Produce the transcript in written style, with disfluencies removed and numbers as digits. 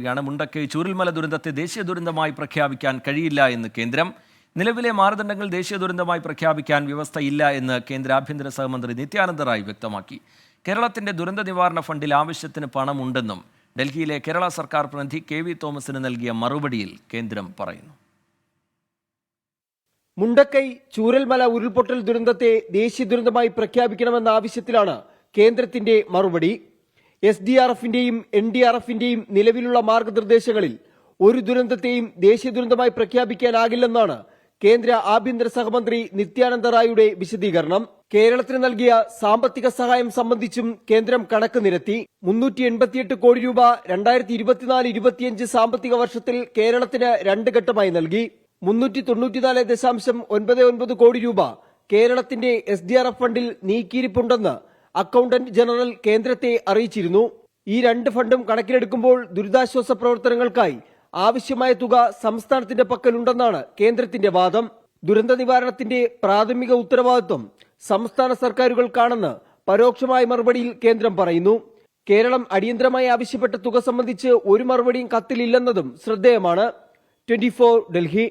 മുണ്ടക്കൈ ചൂരൽമല ദുരന്തത്തെ ദേശീയ ദുരന്തമായി പ്രഖ്യാപിക്കാൻ കഴിയില്ല എന്ന് കേന്ദ്രം. നിലവിലെ മാനദണ്ഡങ്ങൾ ദേശീയ ദുരന്തമായി പ്രഖ്യാപിക്കാൻ വ്യവസ്ഥയില്ല എന്ന് കേന്ദ്ര ആഭ്യന്തര സഹമന്ത്രി നിത്യാനന്ദ റായ് വ്യക്തമാക്കി. കേരളത്തിന്റെ ദുരന്ത നിവാരണ ഫണ്ടിൽ ആവശ്യത്തിന് പണമുണ്ടെന്നും ഡൽഹിയിലെ കേരള സർക്കാർ പ്രതിനിധി KV തോമസിന് നൽകിയ മറുപടിയിൽ കേന്ദ്രം പറയുന്നു. മുണ്ടക്കൈ ചൂരൽമല ഉരുൾപൊട്ടൽ ദുരന്തത്തെ ദേശീയ ദുരന്തമായി പ്രഖ്യാപിക്കണമെന്ന ആവശ്യത്തിലാണ് കേന്ദ്രത്തിന്റെ മറുപടി. SDRFന്റെയും NDRFന്റെയും നിലവിലുള്ള മാർഗനിർദ്ദേശങ്ങളിൽ ഒരു ദുരന്തത്തെയും ദേശീയ ദുരന്തമായി പ്രഖ്യാപിക്കാനാകില്ലെന്നാണ് കേന്ദ്ര ആഭ്യന്തര സഹമന്ത്രി നിത്യാനന്ദ റായിയുടെ വിശദീകരണം. കേരളത്തിന് നൽകിയ സാമ്പത്തിക സഹായം സംബന്ധിച്ചും കേന്ദ്രം കണക്ക് നിരത്തി. 388 കോടി രൂപ 2024-25 സാമ്പത്തിക വർഷത്തിൽ കേരളത്തിന് 2 ഘട്ടമായി നൽകി. 394.99 കോടി രൂപ കേരളത്തിന്റെ SDRF ഫണ്ടിൽ നീക്കിയിരിപ്പുണ്ടെന്ന് അക്കൌണ്ടന്റ് ജനറൽ കേന്ദ്രത്തെ അറിയിച്ചിരുന്നു. ഈ 2 ഫണ്ടും കണക്കിലെടുക്കുമ്പോൾ ദുരിതാശ്വാസ പ്രവർത്തനങ്ങൾക്കായി ആവശ്യമായ തുക സംസ്ഥാനത്തിന്റെ പക്കലുണ്ടെന്നാണ് കേന്ദ്രത്തിന്റെ വാദം. ദുരന്ത നിവാരണത്തിന്റെ പ്രാഥമിക ഉത്തരവാദിത്വം സംസ്ഥാന സർക്കാരുകൾക്കാണെന്ന് പരോക്ഷമായ മറുപടിയിൽ കേന്ദ്രം പറയുന്നു. കേരളം അടിയന്തരമായി ആവശ്യപ്പെട്ട തുക സംബന്ധിച്ച് ഒരു മറുപടിയും കത്തിലില്ലെന്നതും ശ്രദ്ധേയമാണ്. 24 ഡൽഹി.